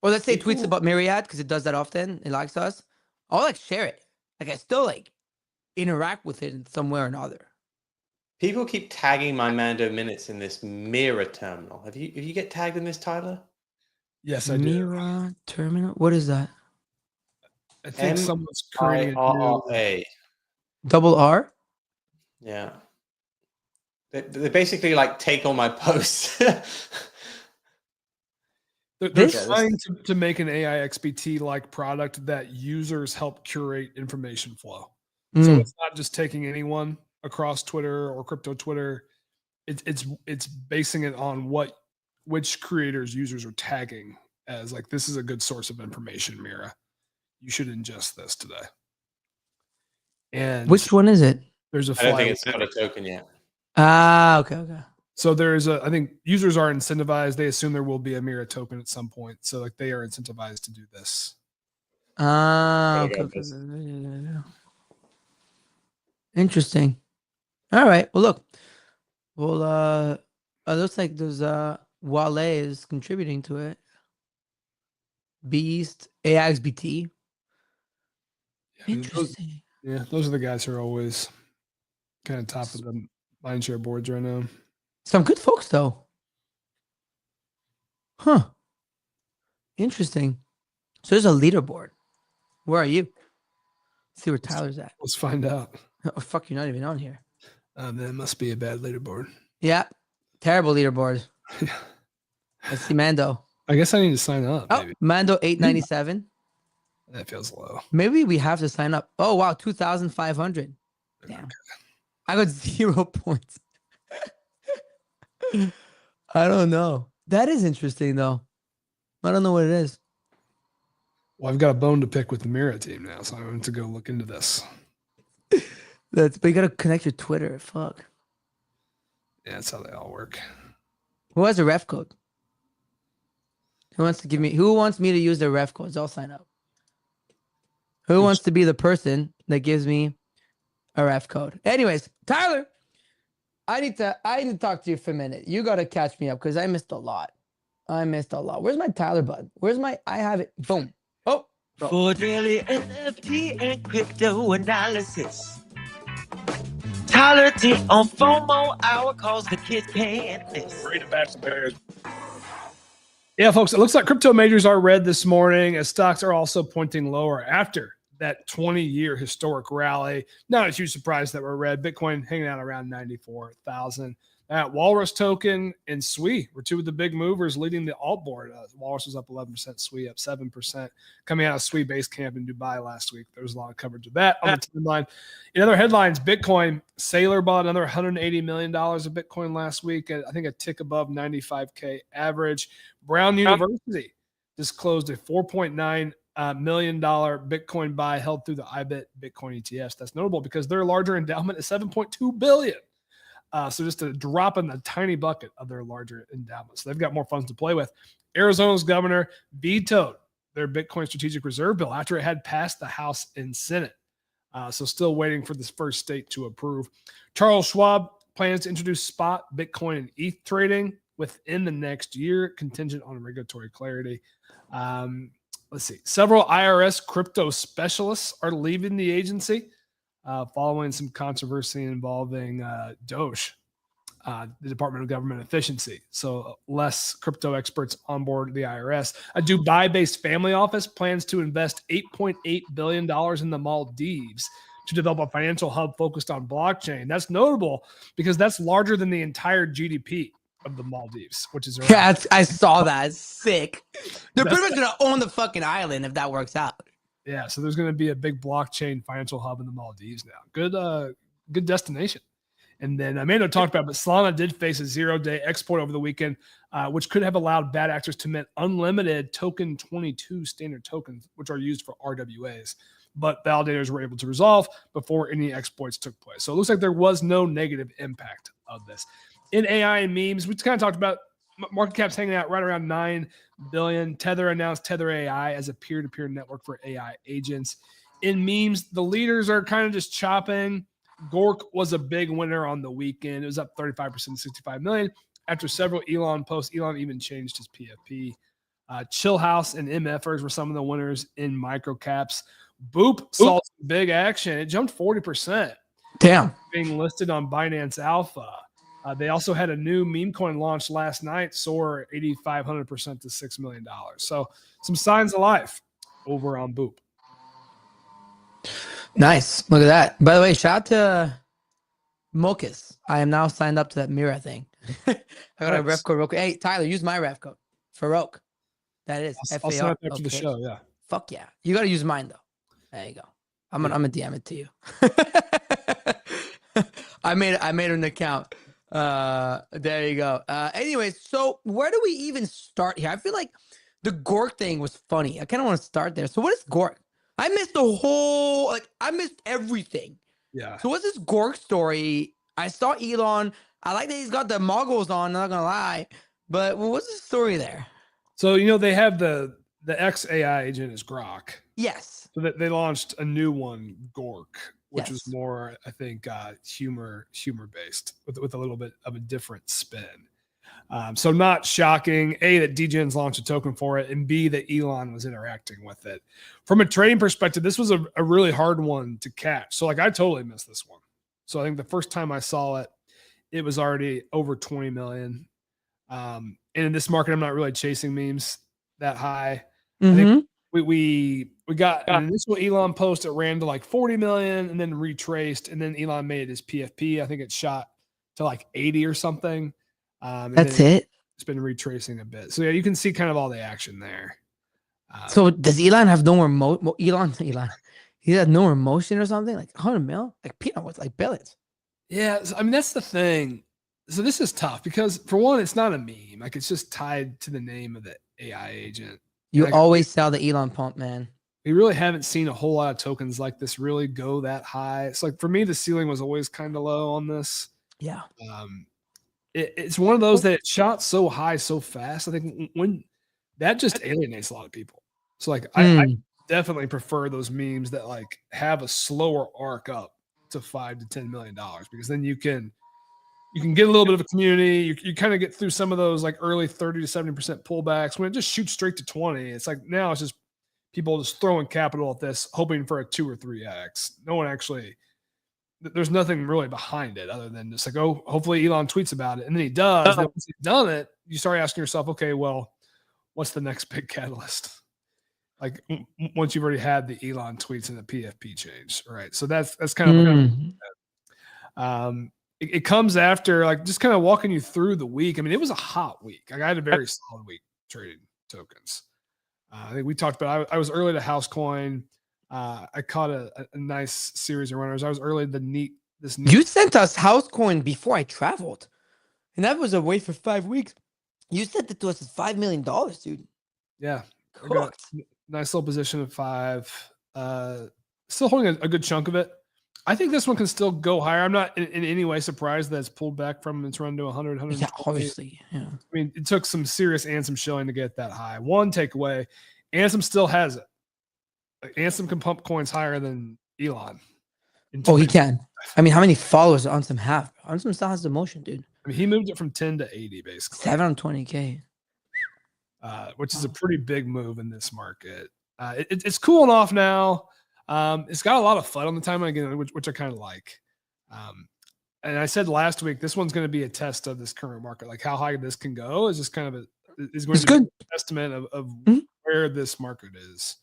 Or let's say it tweets People- about Myriad because it does that often. It likes us. I'll like share it. Like I still like interact with it in some way or another. People keep tagging my Mando minutes in this mirror terminal. Have you get tagged in this, Tyler? Yes, I do. Mira terminal. What is that? I think someone's creating a new. MIRRA. Double R? Yeah. They basically like take all my posts. They're This- trying to make an AI XBT like product that users help curate information flow. So Mm. it's not just taking anyone across Twitter or crypto Twitter. It's basing it on which creators users are tagging as like this is a good source of information, Mira. You should ingest this today. And Which one is it? there's a I don't fly. think it's got a token yet. Ah, okay. So I think users are incentivized. They assume there will be a Mira token at some point. So like they are incentivized to do this. Ah, Gotta okay. go, guys. Interesting. All right. Well, look. Well, it looks like there's Wale is contributing to it. Beast, AXBT. Interesting. Those are the guys who are always kind of top of the mindshare boards right now. Some good folks though. Huh. Interesting. So there's a leaderboard. Where are you? Let's see where Tyler's at. Let's find out. Oh fuck, you're not even on here. That must be a bad leaderboard. Yeah. Terrible leaderboard. I see Mando. I guess I need to sign up. Oh, Maybe. Mando 897. That feels low. Maybe we have to sign up. Oh wow, 2,500. Damn. I got 0 points. I don't know. That is interesting though. I don't know what it is. Well, I've got a bone to pick with the Mira team now, so I want to go look into this. But you gotta connect your Twitter. Fuck. Yeah, that's how they all work. Who has a ref code? Who wants me to use their ref codes? I'll sign up. Who wants to be the person that gives me a ref code? Anyways, Tyler, I need to talk to you for a minute. You gotta catch me up because I missed a lot. Where's my Tyler button? I have it. Boom. Oh. For daily NFT and crypto analysis. Tyler T on FOMO hour calls the kids can't miss. Yeah, folks, it looks like crypto majors are red this morning as stocks are also pointing lower after that 20-year historic rally. Not a huge surprise that we're red. Bitcoin hanging out around 94,000. Walrus token and SWI were two of the big movers leading the alt board. Walrus was up 11%, SWI up 7%. Coming out of SWI base camp in Dubai last week, there was a lot of coverage of that on the timeline. In other headlines, Bitcoin, Saylor bought another $180 million of Bitcoin last week. I think a tick above 95K average. Brown University disclosed a $4.9 million Bitcoin buy held through the Bybit Bitcoin ETFs. That's notable because their larger endowment is $7.2 billion. So just a drop in the tiny bucket of their larger endowment. So they've got more funds to play with. Arizona's governor vetoed their Bitcoin strategic reserve bill after it had passed the House and Senate. So still waiting for this first state to approve. Charles Schwab plans to introduce spot Bitcoin and ETH trading within the next year, contingent on regulatory clarity. Let's see. Several IRS crypto specialists are leaving the agency. Following some controversy involving Doge, the Department of Government Efficiency. So less crypto experts on board the IRS. A Dubai-based family office plans to invest $8.8 billion in the Maldives to develop a financial hub focused on blockchain. That's notable because that's larger than the entire GDP of the Maldives, which is around. Yeah, I saw that. It's sick. They're pretty much gonna own the fucking island if that works out. Yeah, so there's going to be a big blockchain financial hub in the Maldives now. Good destination. And then Mando talked about, but Solana did face a 0-day export over the weekend, which could have allowed bad actors to mint unlimited token 22 standard tokens, which are used for RWAs. But validators were able to resolve before any exploits took place. So it looks like there was no negative impact of this. In AI and memes, we kind of talked about market cap's hanging out right around 9 billion. Tether announced Tether AI as a peer-to-peer network for AI agents. In memes, the leaders are kind of just chopping. Gork was a big winner on the weekend. It was up 35%, 65 million. After several Elon posts, Elon even changed his PFP. Chill House and MFers were some of the winners in microcaps. Boop saw some big action. It jumped 40%. Damn. Being listed on Binance Alpha. They also had a new meme coin launch last night, soar 8,500% to $6 million. So some signs of life over on Boop. Nice. Look at that. By the way, shout out to Mokus. I am now signed up to that Mira thing. I got a ref code real quick. Hey, Tyler, use my ref code. Farouk. That is I'll sign up after the show, yeah. Fuck yeah. You got to use mine, though. There you go. I'm gonna DM it to you. I made an account. There you go. Anyways, so where do we even start here? I feel like the Gork thing was funny. I kind of want to start there. So what is Gork? I missed I missed everything. Yeah. So what's this Gork story? I saw Elon. I like that he's got the moguls on, not gonna lie. But what's the story there? So, they have the XAI agent is Grok. Yes. So they launched a new one, Gork, which was Yes. more, I think, humor based with a little bit of a different spin. So not shocking, A, that DGen's launched a token for it, and B, that Elon was interacting with it. From a trading perspective, this was a really hard one to catch. So I totally missed this one. So I think the first time I saw it, it was already over 20 million. And in this market, I'm not really chasing memes that high. I think we got an initial Elon post that ran to like 40 million and then retraced, and then Elon made his PFP. I think it shot to like 80 or something. That's it. It's been retracing a bit. So yeah, you can see kind of all the action there. So does Elon have no more Elon? He has no more motion or something? Like 100 mil? Like peanut with like billions. Yeah, I mean that's the thing. So this is tough because for one, it's not a meme. Like it's just tied to the name of the AI agent. You always sell the Elon pump, man. We really haven't seen a whole lot of tokens like this really go that high. It's like for me, the ceiling was always kind of low on this. Yeah. It's one of those that it shot so high so fast. I think when that just alienates a lot of people. So like I definitely prefer those memes that like have a slower arc up to $5 to $10 million because then you can get a little bit of a community. You kind of get through some of those like early 30 to 70% pullbacks. When it just shoots straight to 20, it's like now it's just people just throwing capital at this, hoping for a 2 or 3x. No one actually, there's nothing really behind it other than just like, oh, hopefully Elon tweets about it. And then he does. Then once he's done it, you start asking yourself, okay, well, what's the next big catalyst? Like once you've already had the Elon tweets and the PFP change, right? So that's kind of it comes after like just kind of walking you through the week. I mean, it was a hot week. Like, I had a very solid week trading tokens. I think we talked about. I was early to Housecoin. I caught a nice series of runners. I was early to NEET. You sent us Housecoin before I traveled, and that was a wait for 5 weeks. You sent it to us at $5 million, dude. Yeah, Cooked. Nice little position of 5. Still holding a good chunk of it. I think this one can still go higher. I'm not in any way surprised that it's pulled back from its run to 100, 120. Yeah, obviously. Yeah. I mean, it took some serious Ansem showing to get that high. One takeaway, Ansem still has it. Like, Ansem can pump coins higher than Elon. Oh, he can. I mean, how many followers does Ansem have? Ansem still has the motion, dude. I mean, he moved it from 10 to 80, basically. 720K. Which is a pretty big move in this market. It's cooling off now. It's got a lot of FUD on the timeline again, which I kind of like. And I said last week, this one's going to be a test of this current market. Like how high this can go is just kind of is going to be an estimate of where this market is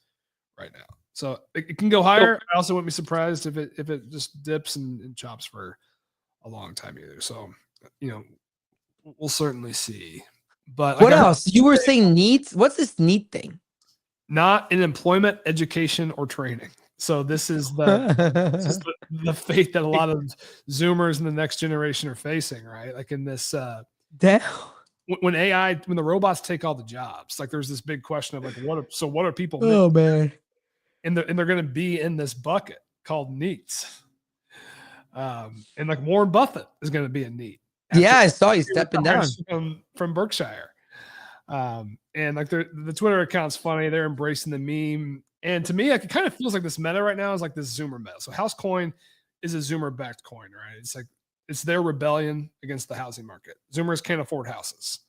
right now. So it can go higher. I also wouldn't be surprised if it just dips and chops for a long time either. So, we'll certainly see. But what else? You were saying NEETs? What's this NEET thing? Not in employment, education, or training. So this is the fate that a lot of Zoomers in the next generation are facing, right? Like in this when the robots take all the jobs, like there's this big question of like what are people oh man. And they're going to be in this bucket called NEETs. And like Warren Buffett is going to be a NEET. Yeah, I saw you stepping down from Berkshire. And like the Twitter account's funny. They're embracing the meme. And to me, like, it kind of feels like this meta right now is like this Zoomer meta. So Housecoin is a Zoomer backed coin, right? It's like it's their rebellion against the housing market. Zoomers can't afford houses.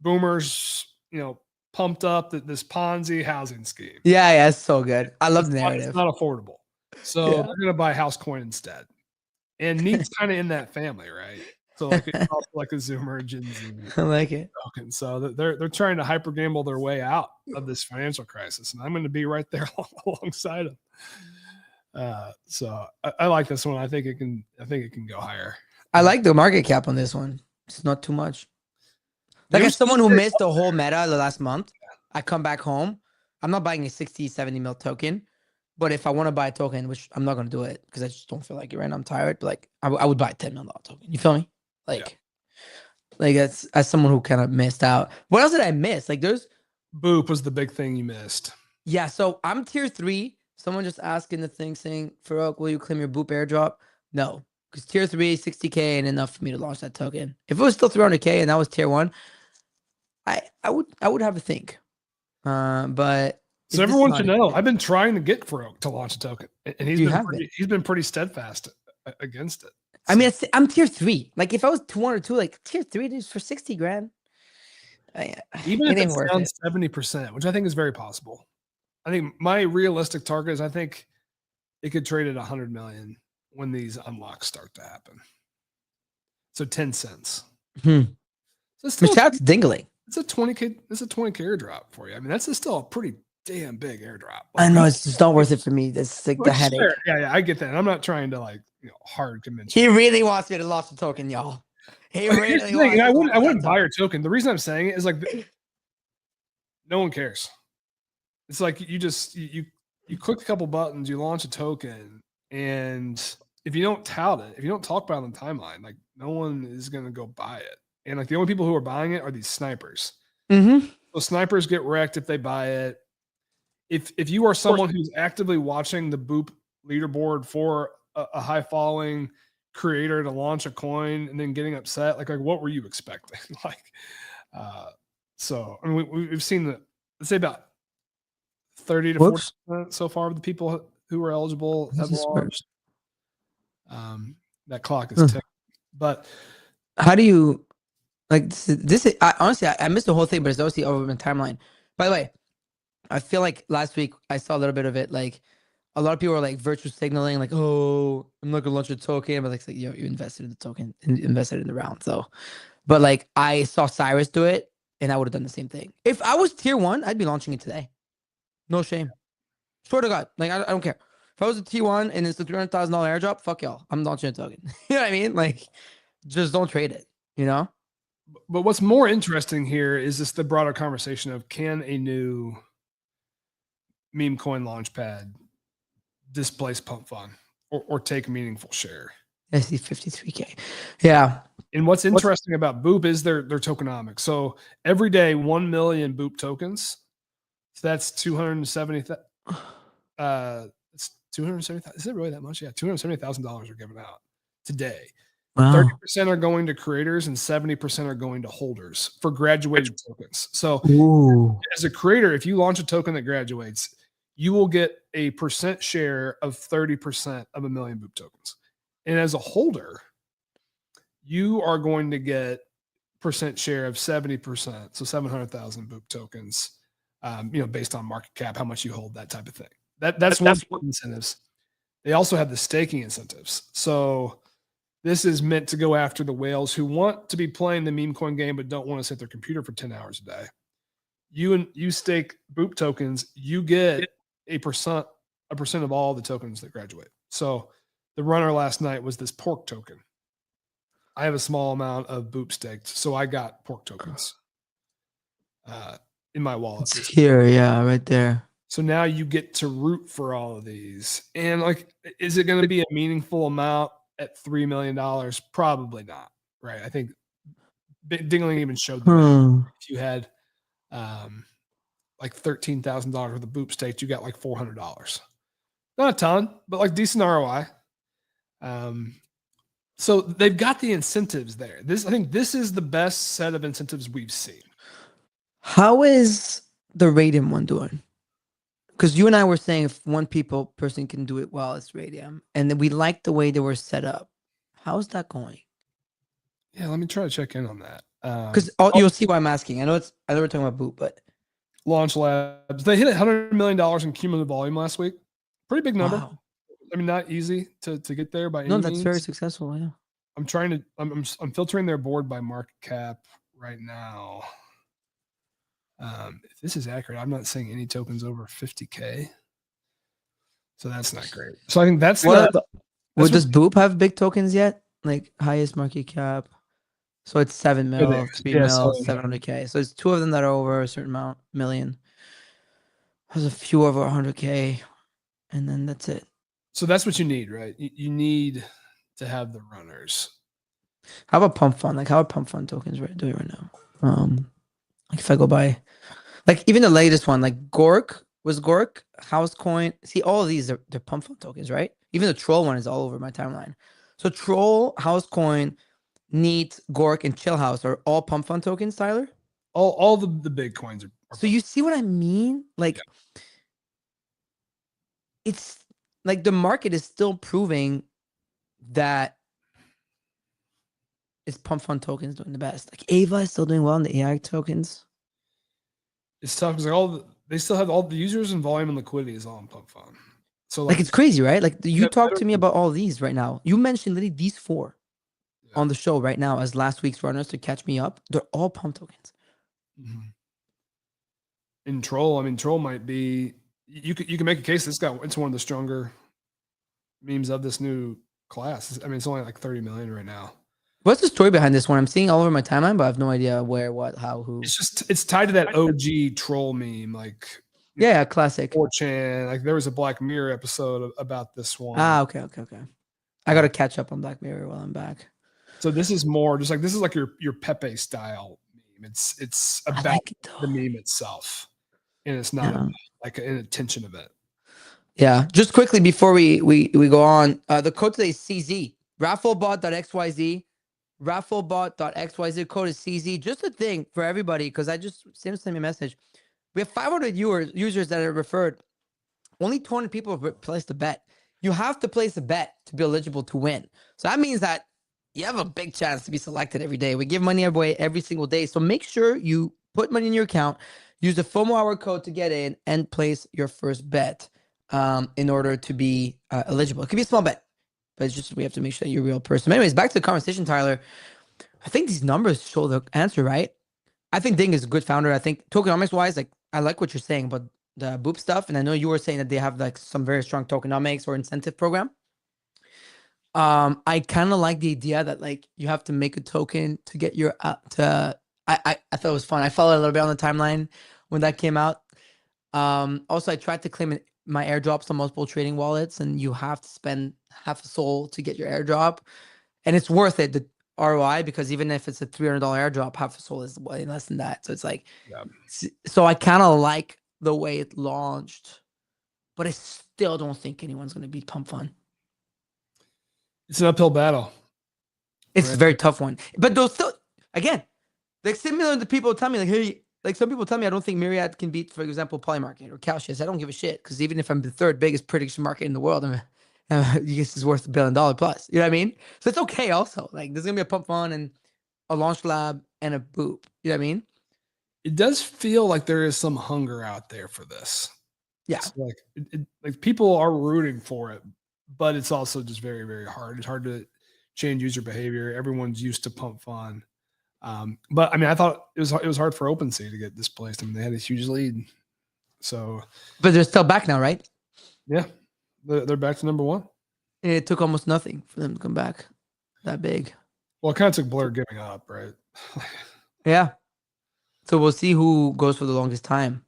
Boomers, pumped up this Ponzi housing scheme. Yeah, it's so good. I love the narrative. It's not affordable. So they're going to buy house coin instead. And NEETs kind of in that family, right? So like it's also like a Zoomer Gen Z I like it. token. So they're trying to hyper gamble their way out of this financial crisis, and I'm going to be right there alongside them. So I like this one. I think it can go higher. I like the market cap on this one. It's not too much. Like as someone who missed the whole meta the last month, I come back home. I'm not buying a 60, 70 mil token. But if I want to buy a token, which I'm not going to do it because I just don't feel like it right now, I'm tired. But like I would buy a $10 million token. You feel me? Like that's as someone who kind of missed out. What else did I miss? Like there's Boop was the big thing you missed. Yeah, so I'm tier 3. Someone just asking the thing saying, Farouk, will you claim your Boop airdrop? No, because tier 3, 60K ain't enough for me to launch that token. If it was still 300K and that was tier 1, I would have a think. But so everyone should know I've been trying to get Farouk to launch a token, and he's been pretty steadfast against it. I mean, I'm tier 3. Like if I was 1 or 2, like tier 3 is for 60 grand. Even if it's down 70%, which I think is very possible. I think my realistic target is I think it could trade at 100 million when these unlocks start to happen. So 10 cents. So shout out to Dingling. It's a 20K. It's a 20K airdrop for you. I mean, that's still a pretty damn big airdrop. I know it's just not worth it for me. That's like the headache. Sure. Yeah, I get that. I'm not trying to hard convince. He really wants me to launch the token, y'all. He really wants. I wouldn't buy your token. The reason I'm saying it is like no one cares. It's like you click a couple buttons, you launch a token, and if you don't tout it, if you don't talk about it on the timeline, like no one is gonna go buy it. And like the only people who are buying it are these snipers. Mm-hmm. So snipers get wrecked if they buy it. If you are someone who's actively watching the Boop leaderboard for a high following creator to launch a coin and then getting upset, like what were you expecting? So I mean we've seen let's say about 30 to 40% so far of the people who are eligible have launched. That clock is ticking. But how do you like this? Honestly, I missed the whole thing, but it's obviously over my timeline. By the way, I feel like last week I saw a little bit of it. Like a lot of people are like virtue signaling, like, "Oh, I'm not gonna launch a token," but like, you invested in the token and invested in the round. So, but like I saw Cyrus do it, and I would have done the same thing. If I was tier 1, I'd be launching it today. No shame. Swear to God, like I don't care. If I was a T1 and it's a $300,000 airdrop, fuck y'all. I'm launching a token. You know what I mean? Like, just don't trade it. You know. But what's more interesting here is just the broader conversation of can a new meme coin launchpad displace pump fund or take a meaningful share? I see 53K. Yeah. And what's interesting about Boop is their tokenomics. So every day, 1 million Boop tokens. So that's 270,000. It's 270,000. Is it really that much? Yeah, $270,000 are given out today. Wow. 30% are going to creators and 70% are going to holders for graduated tokens. So as a creator, if you launch a token that graduates, you will get a percent share of 30% of 1 million Boop tokens. And as a holder, you are going to get percent share of 70%. So 700,000 Boop tokens, based on market cap, how much you hold, that type of thing. That's one of the incentives. They also have the staking incentives. So this is meant to go after the whales who want to be playing the meme coin game but don't want to sit at their computer for 10 hours a day. You stake Boop tokens, you get a percent of all the tokens that graduate. So the runner last night was this pork token. I have a small amount of Boop staked, so I got pork tokens in my wallet. It's here, yeah, right there. So now you get to root for all of these. And like, is it going to be a meaningful amount at $3 million? Probably not, right? I think Dingling even showed that if you had like $13,000 worth of Boop staked, you got like $400. Not a ton, but like decent ROI. So they've got the incentives there. I think this is the best set of incentives we've seen. How is the Raiden one doing? because you and I were saying if one person can do it well, it's Radium, and then we like the way they were set up. How's that going? Yeah, let me try to check in on that. Because you'll see why I'm asking. I know we're talking about Boot, but Launch Labs, they hit $100 million in cumulative volume last week. Pretty big number. wow. I mean, not easy to get there by any No, means. that's very successful. Yeah. I'm filtering their board by market cap right now. If this is accurate, I'm not seeing any tokens over 50K. So that's not great. So I think that's does Boop have big tokens yet? Like highest market cap. So it's 7 mil, 3 mil, 700K. So it's 2 of them that are over a certain million. There's a few over 100K, and then that's it. So that's what you need, right? You need to have the runners. How about Pump Fund? Like how are Pump Fund tokens doing right now? Like if I go by, like even the latest one, like Gork, Housecoin. See, all of these they're Pump Fund tokens, right? Even the Troll one is all over my timeline. So Troll, Housecoin, NEETs, Gork, and Chill House are all Pump Fund tokens, Tyler. All the big coins are so you see what I mean? Like it's like the market is still proving that it's Pump Fund tokens doing the best. Like Ava is still doing well in the AI tokens. It's tough because they still have all the users and volume and liquidity is all in Pump Fund. So like it's crazy, right? Like you talk to me about all these right now. You mentioned literally these 4 on the show right now as last week's runners to catch me up. They're all Pump tokens. Mm-hmm. In Troll, I mean, Troll might be. You can make a case it's one of the stronger memes of this new class. I mean, it's only like 30 million right now. What's the story behind this one? I'm seeing all over my timeline, but I have no idea where, what, how, who. It's tied to that OG troll meme, like classic. 4chan. Like there was a Black Mirror episode about this one. Okay. I got to catch up on Black Mirror while I'm back. So this is more just like this is like your Pepe style meme. It's about the meme itself, and it's not like an attention event. Yeah. Just quickly before we go on, the code today is CZ. Rafflebot.xyz. Rafflebot.xyz. Code is CZ. Just a thing for everybody because I just sent me a message. We have 500 users that are referred. Only 200 people have placed a bet. You have to place a bet to be eligible to win. So that means that you have a big chance to be selected every day. We give money away every single day. So make sure you put money in your account, use the FOMO hour code to get in, and place your first bet in order to be eligible. It could be a small bet, but it's just we have to make sure that you're a real person. Anyways, back to the conversation, Tyler. I think these numbers show the answer, right? I think Ding is a good founder. I think tokenomics wise, like I like what you're saying about the Boop stuff, and I know you were saying that they have like some very strong tokenomics or incentive program. I kind of like the idea that like you have to make a token to get your I thought it was fun. I followed a little bit on the timeline when that came out. Also I tried to claim my airdrops on multiple trading wallets, and you have to spend half a soul to get your airdrop, and it's worth it, the ROI, because even if it's a $300 airdrop, half a soul is way less than that. So it's like, so I kind of like the way it launched, but I still don't think anyone's going to beat Pump Fund. It's an uphill battle. It's a very tough one. But those still, again, like similar to people tell me, like, hey, like some people tell me I don't think Myriad can beat, for example, Polymarket or Calcius. I don't give a shit because even if I'm the 3rd biggest prediction market in the world, this is worth $1 billion plus. You know what I mean? So it's okay also. Like there's going to be a Pump Fund and a Launch Lab and a Boop. You know what I mean? It does feel like there is some hunger out there for this. Yeah. So like people are rooting for it, but it's also just very, very hard. It's hard to change user behavior. Everyone's used to Pump Fund. But I mean, I thought it was hard for OpenSea to get displaced. I mean, they had a huge lead. So, but they're still back now, right? Yeah, they're back to number 1. It took almost nothing for them to come back that big. Well, it kind of took Blur giving up, right? Yeah. So we'll see who goes for the longest time.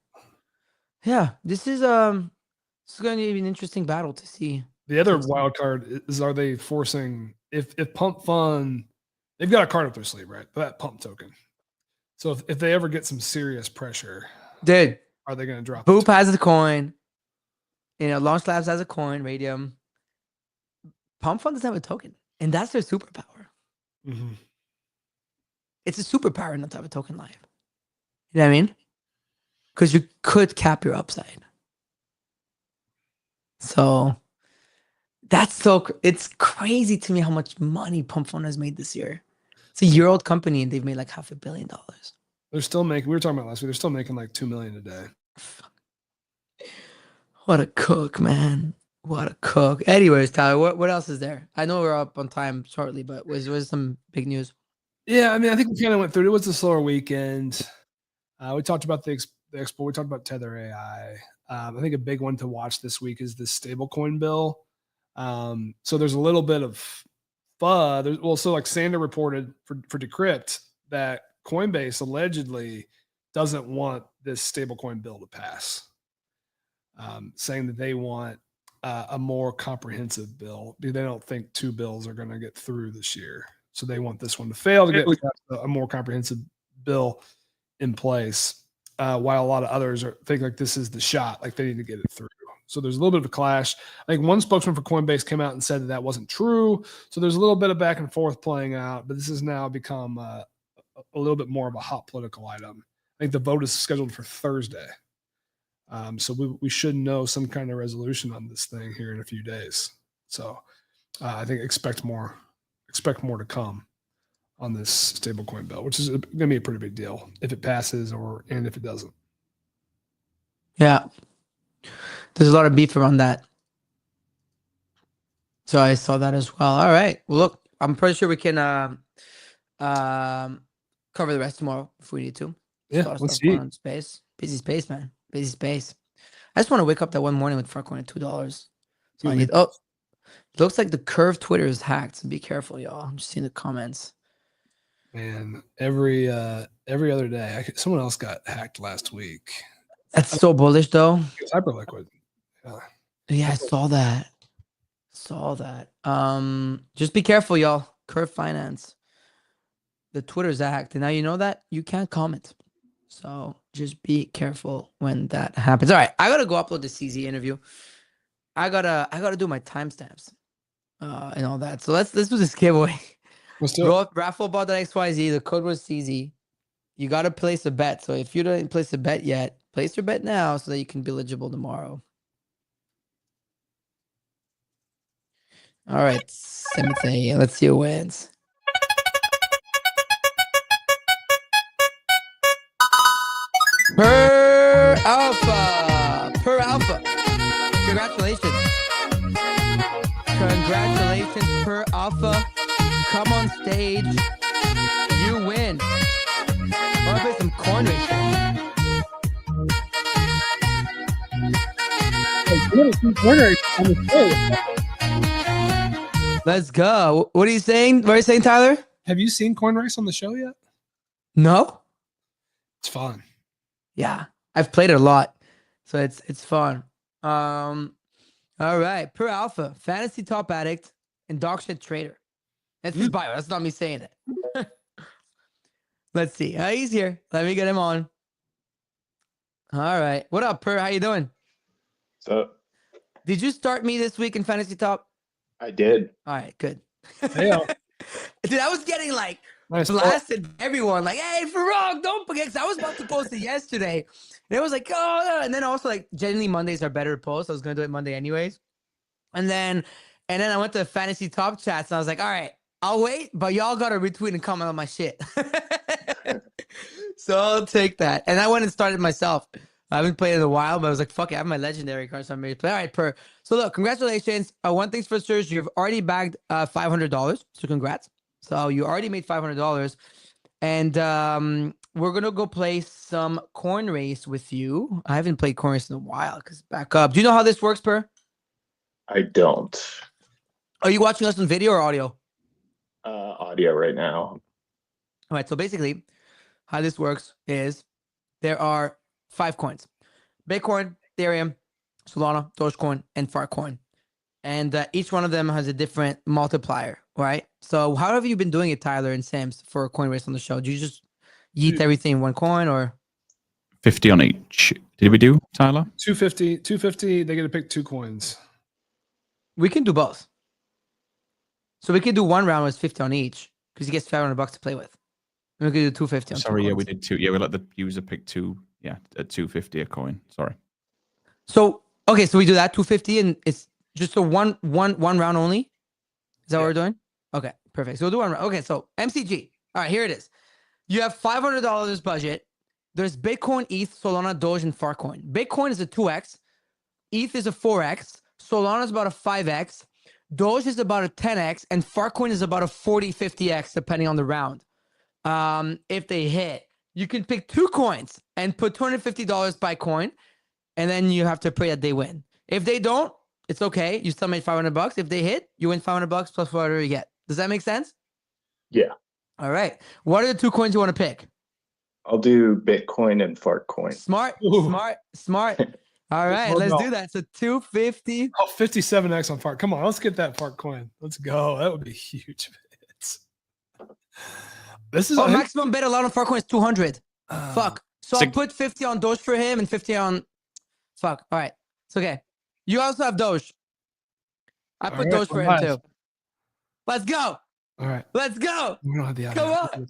Yeah, this is going to be an interesting battle to see. The other wild card is, are they forcing if Pump Fund, they've got a card up their sleeve, right? That Pump token. So if they ever get some serious pressure, dude, are they going to drop? Boop has a coin. Launch Labs has a coin. Radium. Pump Fund doesn't have a token, and that's their superpower. Mm-hmm. It's a superpower not to have a token live. You know what I mean? Because you could cap your upside. So that's it's crazy to me how much money Pump Fund has made this year. It's a year-old company and they've made like $500 million. They're still making. We were talking about last week. They're still making like $2 million a day. What a cook, man! What a cook. Anyways, Tyler, what else is there? I know we're up on time shortly, but was some big news? Yeah, I mean, I think we kind of went through it. It was a slower weekend. We talked about the expo. We talked about Tether AI. I think a big one to watch this week is the stablecoin bill. So there's a little bit of FUD. So like Sander reported for Decrypt that Coinbase allegedly doesn't want this stablecoin bill to pass, saying that they want a more comprehensive bill. They don't think 2 bills are going to get through this year. So they want this one to fail to get a more comprehensive bill in place, while a lot of others think like this is the shot, like they need to get it through. So there's a little bit of a clash. I think one spokesman for Coinbase came out and said that wasn't true. So there's a little bit of back and forth playing out, but this has now become a little bit more of a hot political item. I think the vote is scheduled for Thursday. So we should know some kind of resolution on this thing here in a few days. So I think expect more to come on this stablecoin bill, which is going to be a pretty big deal if it passes and if it doesn't. Yeah. There's a lot of beef around that. So I saw that as well. All right. Well, look, I'm pretty sure we can cover the rest tomorrow if we need to. Yeah, let's see. Busy space, man. Busy space. I just want to wake up that one morning with Farcoin at $2. So I need. Oh, it looks like the Curve Twitter is hacked. So be careful, y'all. I'm just seeing the comments. Man, every other day, someone else got hacked last week. That's so bullish, though. It's Hyperliquid. Yeah, I saw that. Just be careful, y'all. Curve Finance. The Twitter's hacked, and now you know that you can't comment. So just be careful when that happens. All right, I gotta go upload the CZ interview. I gotta do my timestamps and all that. So let's do this giveaway. Let's do it. Raffleball.xyz. The code was CZ. You gotta place a bet. So if you didn't place a bet yet, place your bet now so that you can be eligible tomorrow. All right, Timothy. Let's see who wins. Per Alpha. Congratulations, Per Alpha. Come on stage. You win. Wanna play some coin Let's go. What are you saying? What are you saying, Tyler? Have you seen Coin Race on the show yet? No. It's fun. Yeah, I've played it a lot, so it's fun. All right, Per Alpha, fantasy top addict, and dog shit trader. That's his bio. That's not me saying it. Let's see. He's here. Let me get him on. All right. What up, Per? How you doing? So, Did you start me this week in fantasy top? I did. All right, good. Yeah. Dude, I was getting like Nice. blasted by everyone, like, hey, Farag, don't forget, 'cause I was about to post it yesterday. And it was like, oh, no. And then also, like, generally Mondays are better to post. I was going to do it Monday anyways. And then I went to fantasy top chats and I was like, all right, I'll wait, but y'all got to retweet and comment on my shit. So I'll take that. And I went and started myself. I haven't played in a while, but I was like, fuck it, I have my legendary card, so I'm ready to play. All right, Per. So look, congratulations. One thing's for sure, you've already bagged $500. So congrats. So you already made $500. And we're going to go play some Coin Race with you. I haven't played Coin Race in a while because back up. Do you know how this works, Per? I don't. Are you watching us on video or audio? Audio right now. All right. So basically, how this works is there are 5 coins: Bitcoin, Ethereum, Solana, Dogecoin, and Farcoin. And each one of them has a different multiplier, right? So how have you been doing it, Tyler and Sams, for a Coin Race on the show? Do you just yeet everything in one coin or? 50 on each. Did we do, Tyler? 250. They get to pick 2 coins. We can do both. So we could do one round with 50 on each because he gets $500 to play with. And we could do 250 on Sorry, 2 yeah, coins. we did 2. Yeah, we let the user pick 2. Yeah, at 250 a coin. Sorry. So Okay, so we do that 250, and it's just a one round only. Is that what we're doing? Okay, perfect. So we'll do one round. Okay, so MCG. All right, here it is. You have $500 budget. There's Bitcoin, ETH, Solana, Doge, and Farcoin. Bitcoin is a 2x. ETH is a 4x. Solana is about a 5x. Doge is about a 10x, and Farcoin is about a 40, 50x, depending on the round. If they hit, you can pick 2 coins and put $250 by coin, and then you have to pray that they win. If they don't, it's okay. You still made $500. If they hit, you win $500 plus whatever you get. Does that make sense? Yeah. All right. What are the 2 coins you want to pick? I'll do Bitcoin and Fartcoin. Smart. All right, let's do that. So 250. Oh, 57x on Fart. Come on, let's get that Fart coin. Let's go. That would be huge. This is maximum bet allowed on Farcoin is 200. Fuck. So I'll put 50 on Doge for him and 50 on. Fuck. All right. It's okay. You also have Doge. I put Doge for him too. Let's go. All right. Let's go. We don't have the Come on.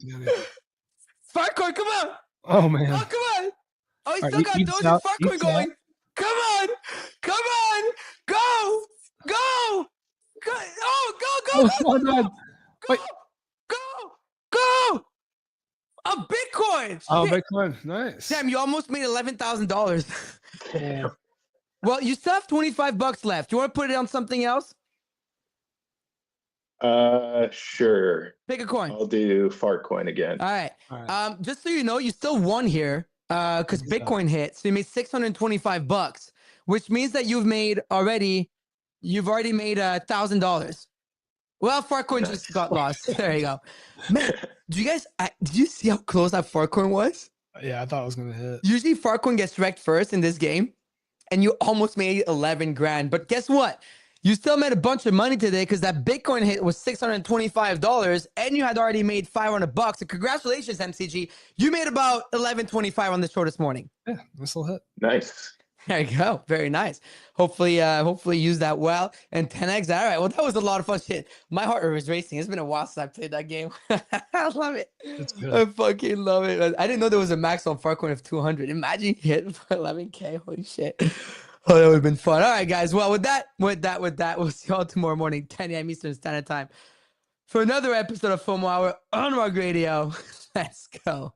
Farcoin, come on. Oh, man. Oh, come on. Oh, he still got Doge and Farcoin going. Come on. Come on. Go. Go. Go. Oh, go. Go. A Bitcoin. Oh, Bitcoin. Nice. Damn, you almost made $11,000. Yeah. Well, you still have $25 left. You want to put it on something else? Sure. Pick a coin. I'll do Fartcoin again. All right. Just so you know, you still won here because Bitcoin hit. So you made $625, which means that you've already made $1,000. Well, Fartcoin just got lost. There you go. Man, did you see how close that Fartcoin was? Yeah, I thought it was gonna hit. Usually Fartcoin gets wrecked first in this game, and you almost made 11 grand. But guess what? You still made a bunch of money today because that Bitcoin hit was $625, and you had already made $500. So congratulations, MCG. You made about $11.25 on the show this morning. Yeah, this will hit. Nice. There you go. Very nice. Hopefully use that well. And 10x. All right. Well, that was a lot of fun shit. My heart was racing. It's been a while since I played that game. I love it. It's good. I fucking love it. I didn't know there was a max on Farcoin of 200. Imagine hit for 11K. Holy shit. Oh, that would have been fun. All right, guys. Well, with that, we'll see y'all tomorrow morning, 10 a.m. Eastern Standard Time for another episode of FOMO Hour on Rug Radio. Let's go.